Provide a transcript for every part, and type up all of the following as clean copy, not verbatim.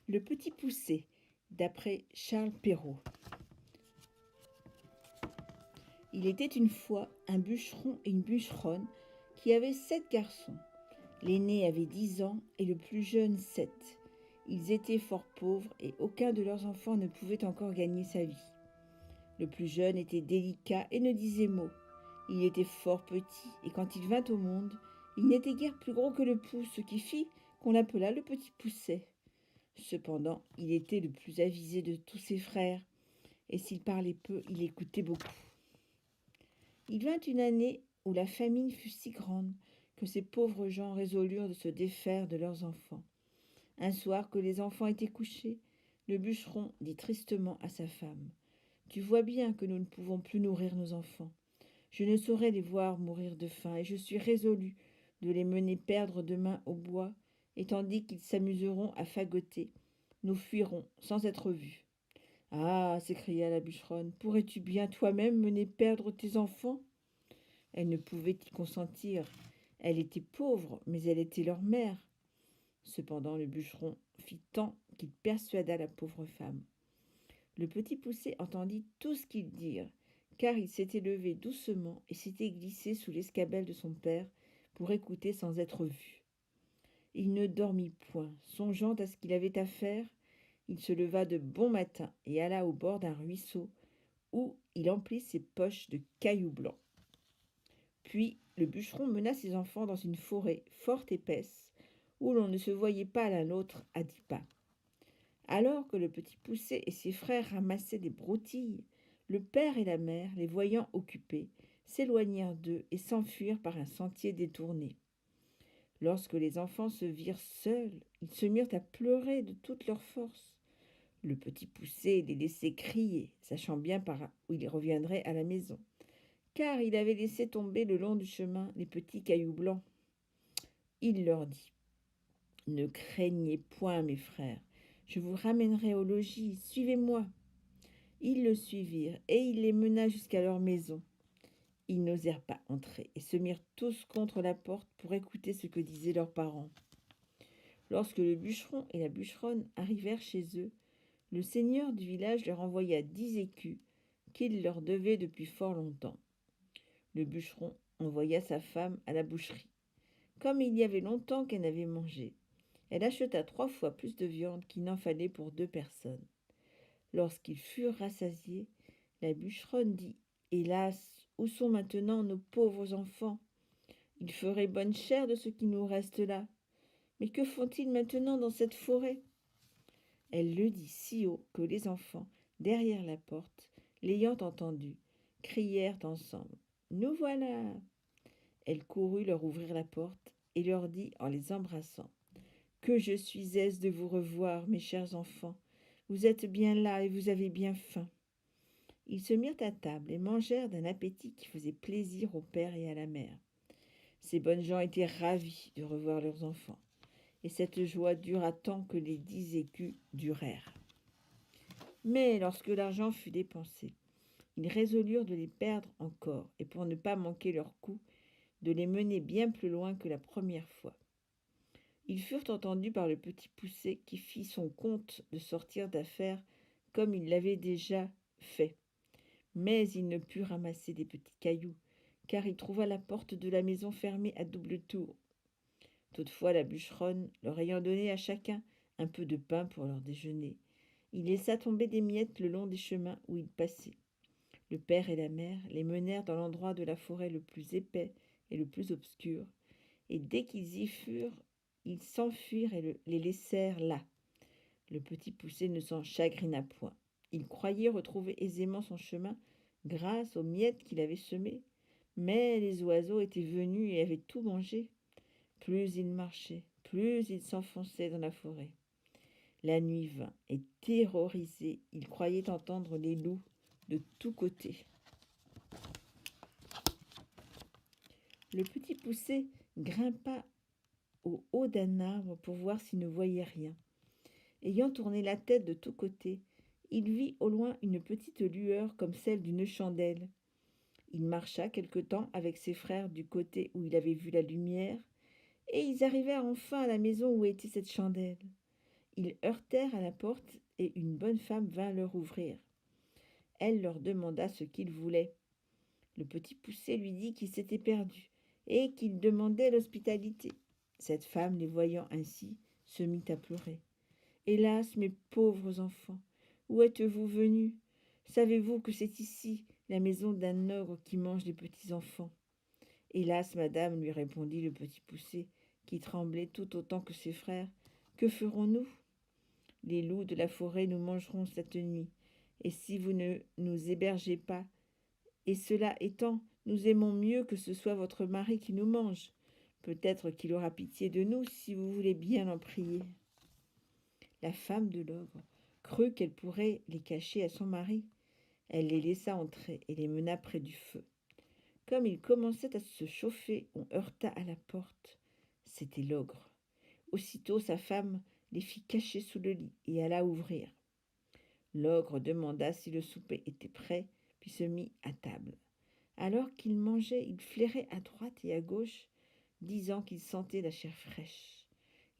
Le Petit Poucet, d'après Charles Perrault. Il était une fois un bûcheron et une bûcheronne qui avaient 7 garçons. L'aîné avait 10 ans et le plus jeune 7. Ils étaient fort pauvres et aucun de leurs enfants ne pouvait encore gagner sa vie. Le plus jeune était délicat et ne disait mot. Il était fort petit et quand il vint au monde, il n'était guère plus gros que le pouce, ce qui fit qu'on l'appela le Petit Poucet. Cependant, il était le plus avisé de tous ses frères, et s'il parlait peu, il écoutait beaucoup. Il vint une année où la famine fut si grande que ces pauvres gens résolurent de se défaire de leurs enfants. Un soir que les enfants étaient couchés, le bûcheron dit tristement à sa femme : « Tu vois bien que nous ne pouvons plus nourrir nos enfants. Je ne saurais les voir mourir de faim, et je suis résolu de les mener perdre demain au bois, et tandis qu'ils s'amuseront à fagoter, nous fuirons sans être vus. » « Ah !» s'écria la bûcheronne, « pourrais-tu bien toi-même mener perdre tes enfants ?» Elle ne pouvait y consentir. Elle était pauvre, mais elle était leur mère. Cependant, le bûcheron fit tant qu'il persuada la pauvre femme. Le Petit Poucet entendit tout ce qu'ils dirent, car il s'était levé doucement et s'était glissé sous l'escabelle de son père pour écouter sans être vu. Il ne dormit point, songeant à ce qu'il avait à faire. Il se leva de bon matin et alla au bord d'un ruisseau où il emplit ses poches de cailloux blancs. Puis le bûcheron mena ses enfants dans une forêt fort épaisse où l'on ne se voyait pas l'un l'autre à 10 pas. Alors que le Petit Poucet et ses frères ramassaient des broutilles, le père et la mère, les voyant occupés, s'éloignèrent d'eux et s'enfuirent par un sentier détourné. Lorsque les enfants se virent seuls, ils se mirent à pleurer de toute leur force. Le Petit Poucet les laissait crier, sachant bien par où ils reviendraient à la maison, car il avait laissé tomber le long du chemin les petits cailloux blancs. Il leur dit : « Ne craignez point, mes frères, je vous ramènerai au logis, suivez-moi. » Ils le suivirent, et il les mena jusqu'à leur maison. Ils n'osèrent pas entrer, et se mirent tous contre la porte pour écouter ce que disaient leurs parents. Lorsque le bûcheron et la bûcheronne arrivèrent chez eux, le seigneur du village leur envoya 10 écus qu'il leur devait depuis fort longtemps. Le bûcheron envoya sa femme à la boucherie. Comme il y avait longtemps qu'elle n'avait mangé, elle acheta 3 fois plus de viande qu'il n'en fallait pour 2 personnes. Lorsqu'ils furent rassasiés, la bûcheronne dit : « Hélas, où sont maintenant nos pauvres enfants ? Ils feraient bonne chère de ce qui nous reste là. Mais que font-ils maintenant dans cette forêt ? » Elle le dit si haut que les enfants, derrière la porte, l'ayant entendu, crièrent ensemble : « Nous voilà !» Elle courut leur ouvrir la porte et leur dit en les embrassant : « Que je suis aise de vous revoir, mes chers enfants. Vous êtes bien là et vous avez bien faim. » Ils se mirent à table et mangèrent d'un appétit qui faisait plaisir au père et à la mère. Ces bonnes gens étaient ravis de revoir leurs enfants, et cette joie dura tant que les 10 écus durèrent. Mais lorsque l'argent fut dépensé, ils résolurent de les perdre encore, et pour ne pas manquer leur coup, de les mener bien plus loin que la première fois. Ils furent entendus par le Petit Poucet qui fit son compte de sortir d'affaires comme il l'avait déjà fait. Mais il ne put ramasser des petits cailloux, car il trouva la porte de la maison fermée à double tour. Toutefois, la bûcheronne, leur ayant donné à chacun un peu de pain pour leur déjeuner, il laissa tomber des miettes le long des chemins où ils passaient. Le père et la mère les menèrent dans l'endroit de la forêt le plus épais et le plus obscur, et dès qu'ils y furent, ils s'enfuirent et les laissèrent là. Le Petit Poucet ne s'en chagrina point. Il croyait retrouver aisément son chemin grâce aux miettes qu'il avait semées, mais les oiseaux étaient venus et avaient tout mangé. Plus il marchait, plus il s'enfonçait dans la forêt. La nuit vint, et terrorisé, il croyait entendre les loups de tous côtés. Le Petit Poucet grimpa au haut d'un arbre pour voir s'il ne voyait rien. Ayant tourné la tête de tous côtés, il vit au loin une petite lueur comme celle d'une chandelle. Il marcha quelque temps avec ses frères du côté où il avait vu la lumière, et ils arrivèrent enfin à la maison où était cette chandelle. Ils heurtèrent à la porte et une bonne femme vint leur ouvrir. Elle leur demanda ce qu'ils voulaient. Le petit poucet lui dit qu'il s'était perdu et qu'il demandait l'hospitalité. Cette femme, les voyant ainsi, se mit à pleurer. « Hélas, mes pauvres enfants, où êtes-vous venus? Savez-vous que c'est ici la maison d'un ogre qui mange les petits enfants ?» « Hélas, madame, lui répondit le petit poucet, qui tremblait tout autant que ses frères. Que ferons-nous? Les loups de la forêt nous mangeront cette nuit, et si vous ne nous hébergez pas, et cela étant, nous aimons mieux que ce soit votre mari qui nous mange. Peut-être qu'il aura pitié de nous si vous voulez bien en prier. » La femme de l'ogre crut qu'elle pourrait les cacher à son mari. Elle les laissa entrer et les mena près du feu. Comme ils commençaient à se chauffer, on heurta à la porte. C'était l'ogre. Aussitôt sa femme les fit cacher sous le lit et alla ouvrir. L'ogre demanda si le souper était prêt, puis se mit à table. Alors qu'il mangeait, il flairait à droite et à gauche, disant qu'il sentait la chair fraîche.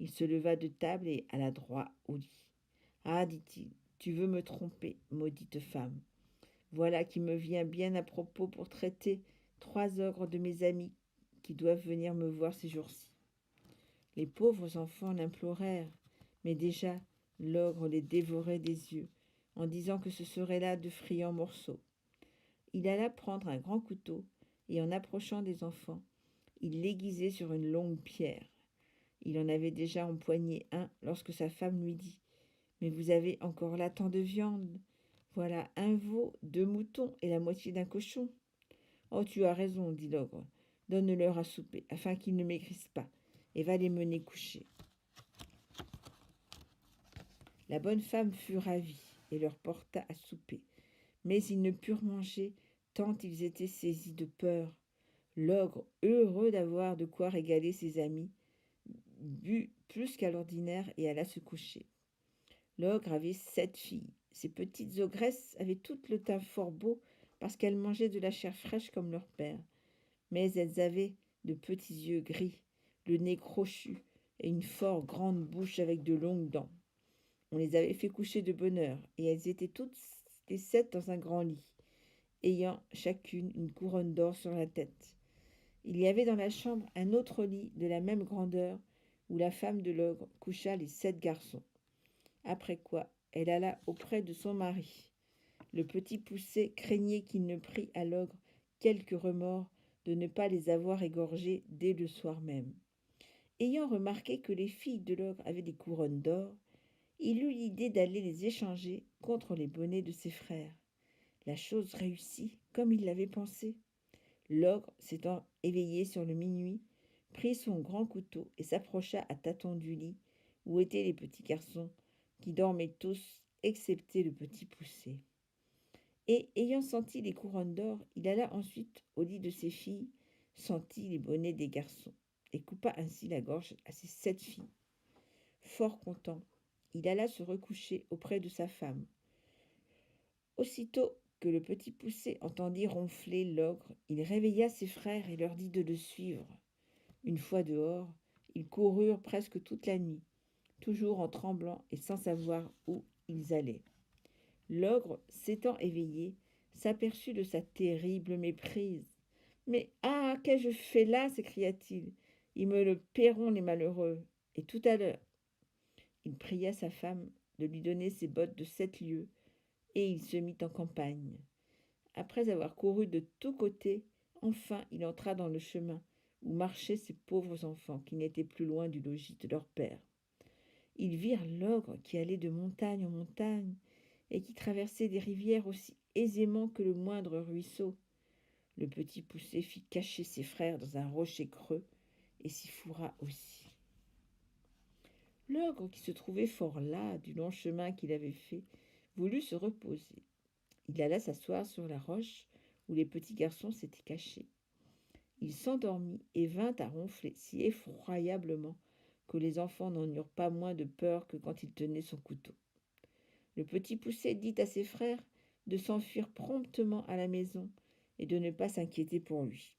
Il se leva de table et alla droit au lit. « Ah, dit-il, tu veux me tromper, maudite femme. Voilà qui me vient bien à propos pour traiter 3 ogres de mes amis qui doivent venir me voir ces jours-ci. » Les pauvres enfants l'implorèrent, mais déjà l'ogre les dévorait des yeux, en disant que ce serait là de friands morceaux. Il alla prendre un grand couteau, et en approchant des enfants, il l'aiguisait sur une longue pierre. Il en avait déjà empoigné un lorsque sa femme lui dit « Mais vous avez encore là tant de viande. Voilà un veau, 2 moutons et la moitié d'un cochon. »« Oh, tu as raison, dit l'ogre. Donne-leur à souper, afin qu'ils ne maigrissent pas, et va les mener coucher. » La bonne femme fut ravie et leur porta à souper. Mais ils ne purent manger, tant ils étaient saisis de peur. L'ogre, heureux d'avoir de quoi régaler ses amis, but plus qu'à l'ordinaire et alla se coucher. L'ogre avait 7 filles. Ces petites ogresses avaient toutes le teint fort beau parce qu'elles mangeaient de la chair fraîche comme leur père. Mais elles avaient de petits yeux gris, le nez crochu et une fort grande bouche avec de longues dents. On les avait fait coucher de bonne heure et elles étaient toutes les 7 dans un grand lit, ayant chacune une couronne d'or sur la tête. Il y avait dans la chambre un autre lit de la même grandeur où la femme de l'ogre coucha les 7 garçons. Après quoi, elle alla auprès de son mari. Le petit poucet craignait qu'il ne prît à l'ogre quelque remords de ne pas les avoir égorgés dès le soir même. Ayant remarqué que les filles de l'ogre avaient des couronnes d'or, il eut l'idée d'aller les échanger contre les bonnets de ses frères. La chose réussit comme il l'avait pensé. L'ogre, s'étant éveillé sur le minuit, prit son grand couteau et s'approcha à tâtons du lit où étaient les petits garçons, qui dormaient tous, excepté le petit poucet. Et, ayant senti les couronnes d'or, il alla ensuite au lit de ses filles, sentit les bonnets des garçons, et coupa ainsi la gorge à ses 7 filles. Fort content, il alla se recoucher auprès de sa femme. Aussitôt que le petit poucet entendit ronfler l'ogre, il réveilla ses frères et leur dit de le suivre. Une fois dehors, ils coururent presque toute la nuit, toujours en tremblant et sans savoir où ils allaient. L'ogre, s'étant éveillé, s'aperçut de sa terrible méprise. « Mais ah, qu'ai-je fait là ?» s'écria-t-il. « Ils me le paieront, les malheureux, et tout à l'heure. » Il pria sa femme de lui donner ses bottes de 7 lieues, et il se mit en campagne. Après avoir couru de tous côtés, enfin il entra dans le chemin où marchaient ces pauvres enfants qui n'étaient plus loin du logis de leur père. Ils virent l'ogre qui allait de montagne en montagne et qui traversait des rivières aussi aisément que le moindre ruisseau. Le petit poucet fit cacher ses frères dans un rocher creux et s'y fourra aussi. L'ogre, qui se trouvait fort las du long chemin qu'il avait fait, voulut se reposer. Il alla s'asseoir sur la roche où les petits garçons s'étaient cachés. Il s'endormit et vint à ronfler si effroyablement que les enfants n'en eurent pas moins de peur que quand il tenait son couteau. Le petit poucet dit à ses frères de s'enfuir promptement à la maison et de ne pas s'inquiéter pour lui.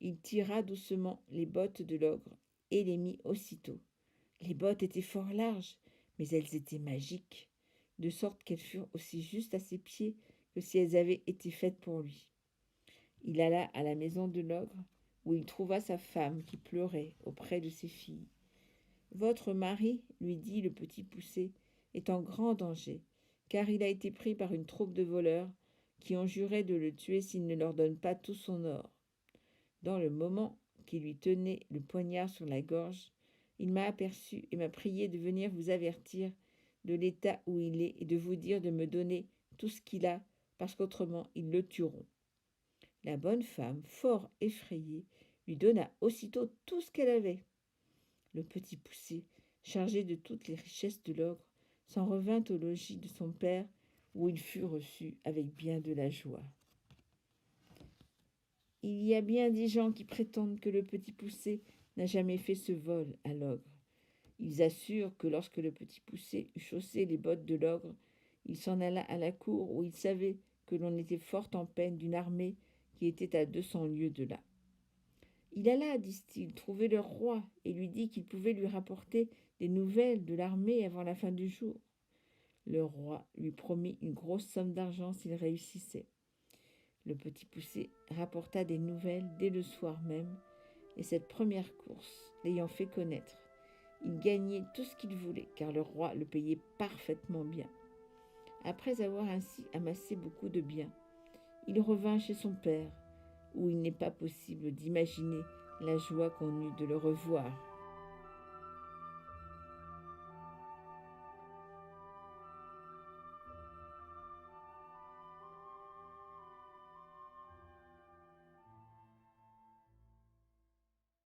Il tira doucement les bottes de l'ogre et les mit aussitôt. Les bottes étaient fort larges, mais elles étaient magiques, de sorte qu'elles furent aussi justes à ses pieds que si elles avaient été faites pour lui. Il alla à la maison de l'ogre, où il trouva sa femme qui pleurait auprès de ses filles. « Votre mari, lui dit le petit poucet, est en grand danger, car il a été pris par une troupe de voleurs qui ont juré de le tuer s'il ne leur donne pas tout son or. Dans le moment qu'il lui tenait le poignard sur la gorge, il m'a aperçu et m'a prié de venir vous avertir de l'état où il est et de vous dire de me donner tout ce qu'il a, parce qu'autrement ils le tueront. » La bonne femme, fort effrayée, lui donna aussitôt tout ce qu'elle avait. Le petit poucet, chargé de toutes les richesses de l'ogre, s'en revint au logis de son père, où il fut reçu avec bien de la joie. Il y a bien des gens qui prétendent que le petit poucet n'a jamais fait ce vol à l'ogre. Ils assurent que lorsque le petit poucet eut chaussé les bottes de l'ogre, il s'en alla à la cour où il savait que l'on était fort en peine d'une armée qui était à 200 lieues de là. Il alla, disent-ils, trouver le roi et lui dit qu'il pouvait lui rapporter des nouvelles de l'armée avant la fin du jour. Le roi lui promit une grosse somme d'argent s'il réussissait. Le petit poucet rapporta des nouvelles dès le soir même, et cette première course l'ayant fait connaître, il gagnait tout ce qu'il voulait, car le roi le payait parfaitement bien. Après avoir ainsi amassé beaucoup de biens, il revint chez son père, où il n'est pas possible d'imaginer la joie qu'on eut de le revoir.